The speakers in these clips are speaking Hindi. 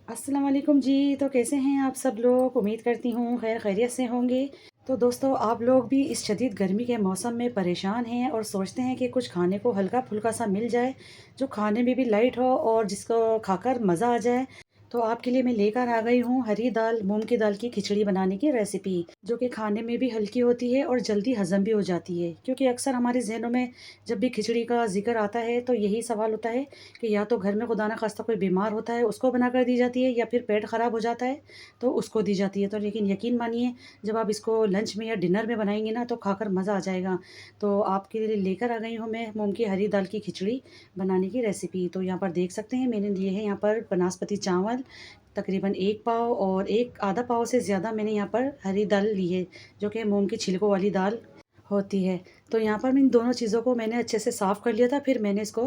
अस्सलाम वालेकुम जी। तो कैसे हैं आप सब लोग? उम्मीद करती हूँ खैर खैरियत से होंगे। तो दोस्तों, आप लोग भी इस शदीद गर्मी के मौसम में परेशान हैं और सोचते हैं कि कुछ खाने को हल्का फुल्का सा मिल जाए, जो खाने में भी लाइट हो और जिसको खाकर मज़ा आ जाए। तो आपके लिए मैं लेकर आ गई हूँ हरी दाल मूंग की दाल की खिचड़ी बनाने की रेसिपी, जो कि खाने में भी हल्की होती है और जल्दी हज़म भी हो जाती है। क्योंकि अक्सर हमारे जहनों में जब भी खिचड़ी का ज़िक्र आता है तो यही सवाल होता है कि या तो घर में खुदा ना खास्ता कोई बीमार होता है, उसको बनाकर दी जाती है, या फिर पेट ख़राब हो जाता है तो उसको दी जाती है। तो लेकिन यकीन मानिए, जब आप इसको लंच में या डिनर में बनाएंगे ना तो खाकर मज़ा आ जाएगा। तो आपके लिए लेकर आ गई हूँ मैं मूंग की हरी दाल की खिचड़ी बनाने की रेसिपी। तो यहाँ पर देख सकते हैं मैंने लिए हैं यहाँ पर बनास्पति चावल तकरीबन 1 पाव, और एक आधा पाव से ज़्यादा मैंने यहाँ पर हरी दाल ली है, जो कि मूंग की छिलकों वाली दाल होती है। तो यहाँ पर मैं इन दोनों चीज़ों को मैंने अच्छे से साफ़ कर लिया था, फिर मैंने इसको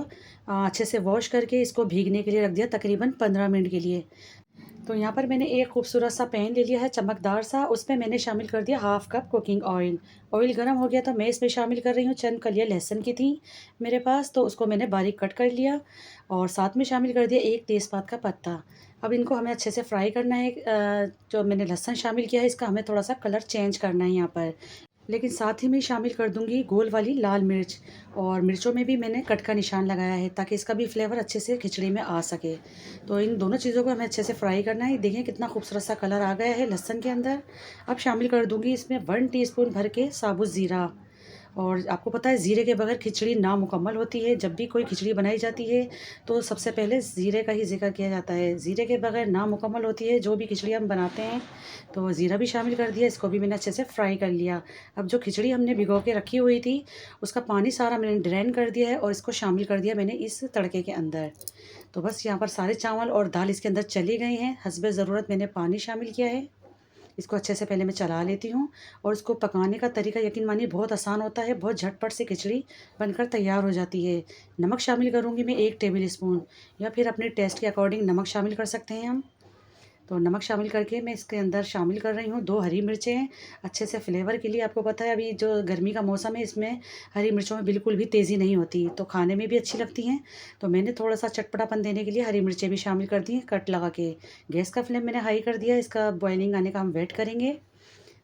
अच्छे से वॉश करके इसको भीगने के लिए रख दिया तकरीबन 15 मिनट के लिए। तो यहाँ पर मैंने एक खूबसूरत सा पैन ले लिया है चमकदार सा, उसमें मैंने शामिल कर दिया half cup cooking oil. Oil गर्म हो गया तो मैं इसमें शामिल कर रही हूँ चंद कलियाँ लहसुन की थी मेरे पास, तो उसको मैंने बारीक कट कर लिया, और साथ में शामिल कर दिया एक तेज़पात का पत्ता। अब इनको हमें अच्छे से फ्राई करना है। जो मैंने लहसुन शामिल किया है इसका हमें थोड़ा सा कलर चेंज करना है यहाँ पर। लेकिन साथ ही में शामिल कर दूँगी गोल वाली लाल मिर्च, और मिर्चों में भी मैंने कट का निशान लगाया है ताकि इसका भी फ्लेवर अच्छे से खिचड़ी में आ सके। तो इन दोनों चीज़ों को हमें अच्छे से फ्राई करना है। देखें कितना खूबसूरत सा कलर आ गया है लहसुन के अंदर। अब शामिल कर दूँगी इसमें 1 टीस्पून भर के साबुत ज़ीरा। और आपको पता है ज़ीरे के बगैर खिचड़ी नामुकम्मल होती है। जब भी कोई खिचड़ी बनाई जाती है तो सबसे पहले ज़ीरे का ही ज़िक्र किया जाता है। ज़ीरे के बगैर नामुकम्मल होती है जो भी खिचड़ी हम बनाते हैं। तो ज़ीरा भी शामिल कर दिया, इसको भी मैंने अच्छे से फ्राई कर लिया। अब जो खिचड़ी हमने भिगो के रखी हुई थी उसका पानी सारा मैंने ड्रेन कर दिया है, और इसको शामिल कर दिया मैंने इस तड़के के अंदर। तो बस यहाँ पर सारे चावल और दाल इसके अंदर चले गए हैं। हस्बे ज़रूरत मैंने पानी शामिल किया है। इसको अच्छे से पहले मैं चला लेती हूँ, और इसको पकाने का तरीका यकीन मानिए बहुत आसान होता है, बहुत झटपट से खिचड़ी बनकर तैयार हो जाती है। नमक शामिल करूँगी मैं 1 टेबल स्पून, या फिर अपने टेस्ट के अकॉर्डिंग नमक शामिल कर सकते हैं हम। तो नमक शामिल करके मैं इसके अंदर शामिल कर रही हूँ 2 हरी मिर्चें, अच्छे से फ्लेवर के लिए। आपको पता है अभी जो गर्मी का मौसम है इसमें हरी मिर्चों में बिल्कुल भी तेज़ी नहीं होती, तो खाने में भी अच्छी लगती हैं। तो मैंने थोड़ा-सा चटपटापन देने के लिए हरी मिर्चें भी शामिल कर दी हैं कट लगा के। गैस का फ्लेम मैंने हाई कर दिया, इसका बॉइलिंग आने का हम वेट करेंगे।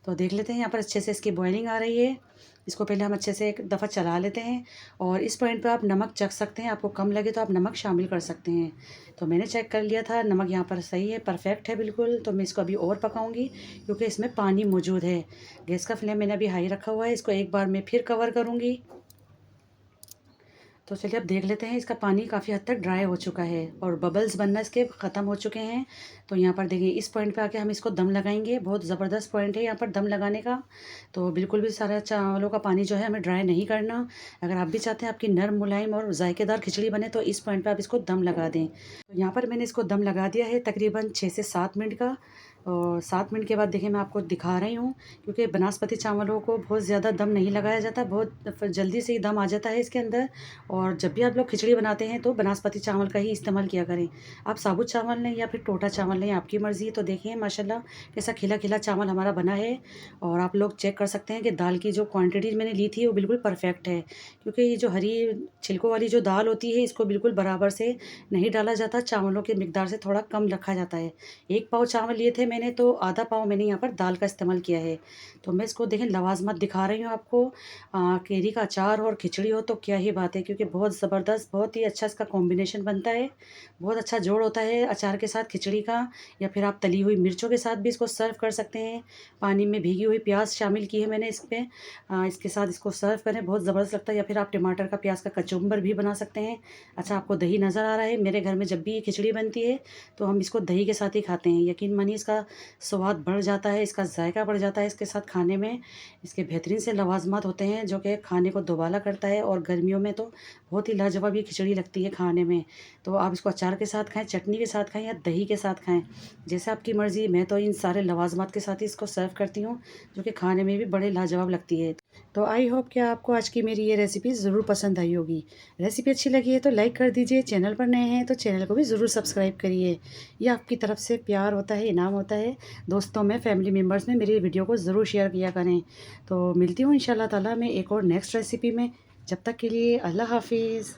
तो देख लेते हैं यहाँ पर अच्छे से इसकी बॉइलिंग आ रही है। इसको पहले हम अच्छे से एक दफ़ा चला लेते हैं, और इस पॉइंट पे आप नमक चख सकते हैं, आपको कम लगे तो आप नमक शामिल कर सकते हैं। तो मैंने चेक कर लिया था, नमक यहाँ पर सही है, परफेक्ट है बिल्कुल। तो मैं इसको अभी और पकाऊंगी क्योंकि इसमें पानी मौजूद है। गैस का फ्लेम मैंने अभी हाई रखा हुआ है, इसको एक बार मैं फिर कवर करूँगी। तो चलिए अब देख लेते हैं, इसका पानी काफ़ी हद तक ड्राई हो चुका है और बबल्स बनना इसके ख़त्म हो चुके हैं। तो यहाँ पर देखिए इस पॉइंट पे आके हम इसको दम लगाएंगे। बहुत ज़बरदस्त पॉइंट है यहाँ पर दम लगाने का। तो बिल्कुल भी सारा चावलों का पानी जो है हमें ड्राई नहीं करना। अगर आप भी चाहते हैं आपकी नरम मुलायम और जायकेदार खिचड़ी बने तो इस पॉइंट पर आप इसको दम लगा दें। तो यहाँ पर मैंने इसको दम लगा दिया है तकरीबन 6 से 7 मिनट का। और 7 मिनट के बाद देखिए मैं आपको दिखा रही हूँ, क्योंकि बनास्पति चावलों को बहुत ज़्यादा दम नहीं लगाया जाता, बहुत जल्दी से ही दम आ जाता है इसके अंदर। और जब भी आप लोग खिचड़ी बनाते हैं तो बनास्पति चावल का ही इस्तेमाल किया करें। आप साबुत चावल लें या फिर टोटा चावल लें, आपकी मर्ज़ी। तो देखिए माशाल्लाह कैसा खिला खिला चावल हमारा बना है। और आप लोग चेक कर सकते हैं कि दाल की जो क्वांटिटी मैंने ली थी वो बिल्कुल परफेक्ट है, क्योंकि ये जो हरी छिलकों वाली जो दाल होती है इसको बिल्कुल बराबर से नहीं डाला जाता, चावलों की मिकदार से थोड़ा कम रखा जाता है। 1 पाव चावल लिए थे मैंने, तो आधा पाव मैंने यहाँ पर दाल का इस्तेमाल किया है। तो मैं इसको देखें लवाजमत दिखा रही हूँ आपको। केरी का अचार और खिचड़ी हो तो क्या ही बात है, क्योंकि बहुत ज़बरदस्त, बहुत ही अच्छा इसका कॉम्बिनेशन बनता है। बहुत अच्छा जोड़ होता है अचार के साथ खिचड़ी का, या फिर आप तली हुई मिर्चों के साथ भी इसको सर्व कर सकते हैं। पानी में भीगी हुई प्याज शामिल की है मैंने इसमें, इसके साथ इसको सर्व करें, बहुत ज़बरदस्त लगता है। या फिर आप टमाटर का प्याज का कचुम्बर भी बना सकते हैं। अच्छा, आपको दही नज़र आ रहा है, मेरे घर में जब भी ये खिचड़ी बनती है तो हम इसको दही के साथ ही खाते हैं। यकीन मानिए इसका स्वाद बढ़ जाता है, इसका जायका बढ़ जाता है इसके साथ खाने में। इसके बेहतरीन से लवाजमात होते हैं जो कि खाने को दोबाला करता है, और गर्मियों में तो बहुत ही लाजवाब ये खिचड़ी लगती है खाने में। तो आप इसको अचार के साथ खाएं, चटनी के साथ खाएं, या दही के साथ खाएं, जैसे आपकी मर्ज़ी। मैं तो इन सारे लवाजमात के साथ ही इसको सर्व करती हूँ, जो कि खाने में भी बड़े लाजवाब लगती है। तो आई होप कि आपको आज की मेरी ये रेसिपी ज़रूर पसंद आई होगी। रेसिपी अच्छी लगी है तो लाइक कर दीजिए, चैनल पर नए हैं तो चैनल को भी ज़रूर सब्सक्राइब करिए। ये आपकी तरफ से प्यार होता है, इनाम होता है। दोस्तों में, फैमिली मेम्बर्स में मेरी वीडियो को ज़रूर शेयर किया करें। तो मिलती हूँ इंशाल्लाह ताला मैं एक और नेक्स्ट रेसिपी में। जब तक के लिए अल्लाह हाफिज़।